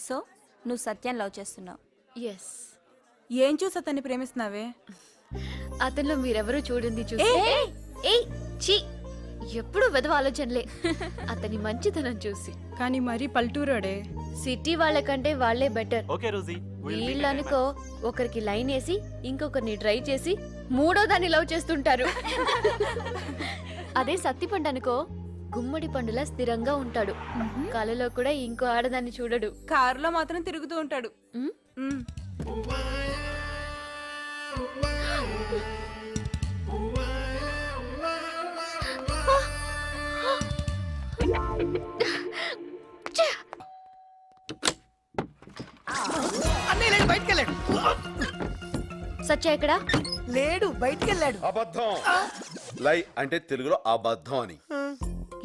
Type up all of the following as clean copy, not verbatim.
So నువ్వు సత్యం love చేస్తున్నావు. Yes. ఏం చూసి అతన్ని ప్రేమిస్తున్నావే? అతనిలో మీరెవరూ చూడండి చూసి. ఏయ్ ఛీ, ఎప్పుడు వెదవ ఆలోచనలే. అతని మంచితనం చూసి. కానీ మరీ పల్టూరాడే. సిటీ వాళ్ళకంటే వాళ్ళే బెటర్. ఓకే రోజీ, వీళ్ళు అనుకో ఒకరికి లైన్ వేసి ఇంకొకరిని ట్రై చేసి మూడో దాన్ని లవ్ చేస్తుంటారు. అదే సత్తిపండు అనుకో గుమ్మడి పండులా స్థిరంగా ఉంటాడు. కలలో కూడా ఇంకో ఆడదాన్ని చూడడు. కారులో మాత్రం తిరుగుతూ ఉంటాడు. ఉమ్, మ్. అన్నయ్య లేడు, బయటికి వెళ్ళాడు. సత్య ఎక్కడ? లేడు, బయటికి వెళ్ళాడు. అబద్ధం. లై అంటే తెలుగులో అబద్ధం అని.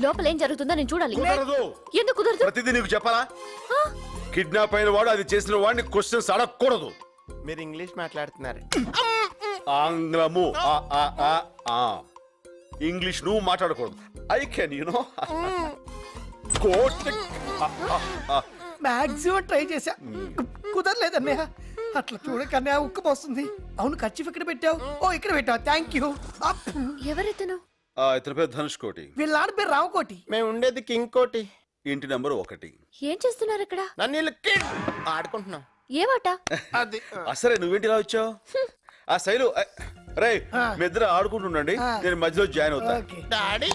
లోపల ఏం జరుగుతుందో నేను చూడాలి. కుదరదు. ఎందుకు కుదరదు? ప్రతిదీ నీకు చెప్పాలా? కిడ్నాప్ అయిన వాడు అది చేసిన వాడిని క్వశ్చన్స్ అడగకూడదు. మీరు ఇంగ్లీష్ మాట్లాడుతున్నారు. ఆంగ్లము ఆ, ఆ, ఆ, ఆ. ఇంగ్లీష్ నువ్వు మాట్లాడకూడదు. I can you know quote. Maximum try చేశా, కుదరలేదు అన్నయ్య. అట్లా చూడకన్నయ్య ఉక్కు పోస్తుంది. అవును, ఖర్చు ఇక్కడ పెట్టావు. ఓ ఇక్కడ పెట్టావు, థ్యాంక్ యూ. ఎవరెతను? ఇతని పేరు ధనుష్ కోటి. వీళ్ళ ఆడ పేరు రావుకోటి. మేము ఉండేది కింగ్ కోటి. ఇంటి నెంబర్ 1. ఏం చేస్తున్నారు ఇక్కడ? నన్ను వీళ్ళు కిడ్ ఆడుకుంటున్నాం. ఏమాట? అది అసలే నువ్వేంటి ఇలా వచ్చావు? ఆ శైలు రే మీ ఇద్దరు ఆడుకుంటుండండి, నేను మధ్యలో జాయిన్ అవుతా. ఓకే. డాడీ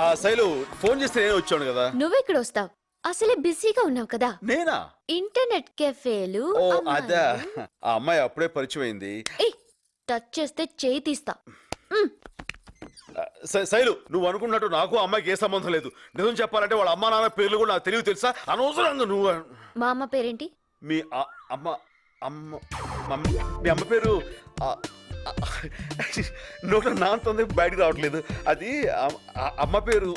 ఆ శైలు ఫోన్ చేస్తే నేను వచ్చాను కదా. నువ్వెక్కడ వస్తావు? అసలే బిజీగా ఉన్నావు కదా. నేనా? ఇంటర్నెట్ కెఫేలు. ఓ అదా, ఆ అమ్మాయి అప్పుడే పరిచయం అయింది. టచ్ చేస్తే చేయి తీస్తా. శైలు నువ్వు అనుకున్నట్టు నాకు అమ్మాయికి ఏ సంబంధం లేదు. నిజం చెప్పాలంటే వాళ్ళ అమ్మా నాన్న పేర్లు కూడా నాకు తెలియదు తెలుసా. అనవసరంగా నువ్వు. మా అమ్మ పేరేంటి? మీ అమ్మ అమ్మ మీ అమ్మ పేరు నోట నాంతుంది బయటకు రావట్లేదు. అది అమ్మ పేరు.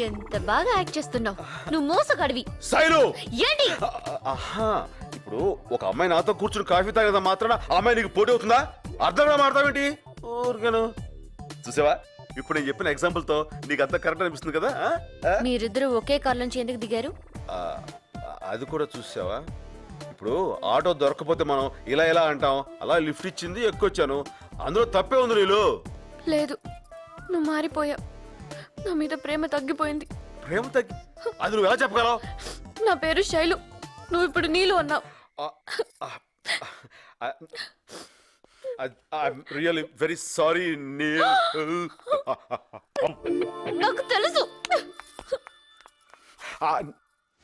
ఎంత బాగా యాక్ట్ చేస్తున్నావు. నువ్వు మోసగాడివి. శైలు ఏంటి? ఆహా, ఇప్పుడు ఒక అమ్మాయి నాతో కూర్చుని కాఫీ తాగేదా మాత్రాన ఆ అమ్మాయి నీకు పోటీ అవుతుందా? అర్థంగా మాడతావేంటి? ఊరికను చూసావా, ఇప్పుడు నేను చెప్పిన ఎగ్జాంపుల్ తో నీకు అంత కరెక్ట్ అనిపిస్తుంది కదా. మీరిద్దరు ఒకే కార్ నుంచి ఎందుకు దిగారు? అది కూడా చూసావా, ఇప్పుడు ఆటో దొరకపోతే మనం ఇలా ఇలా అంటాం. అలా లిఫ్ట్ ఇచ్చింది, ఎక్కువచ్చాను. అందులో తప్పే ఉంది. నీళ్ళు లేదు, నువ్వు మారిపోయావు. నా మీద ప్రేమ తగ్గిపోయింది. ప్రేమ తగ్గి అది నువ్వు ఎలా చెప్పగలవు? నా పేరు శైలు, నువ్వు ఇప్పుడు నీళ్ళు అన్నావు. Really very sorry Neel. నాకు తెలుసు.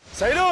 శైలు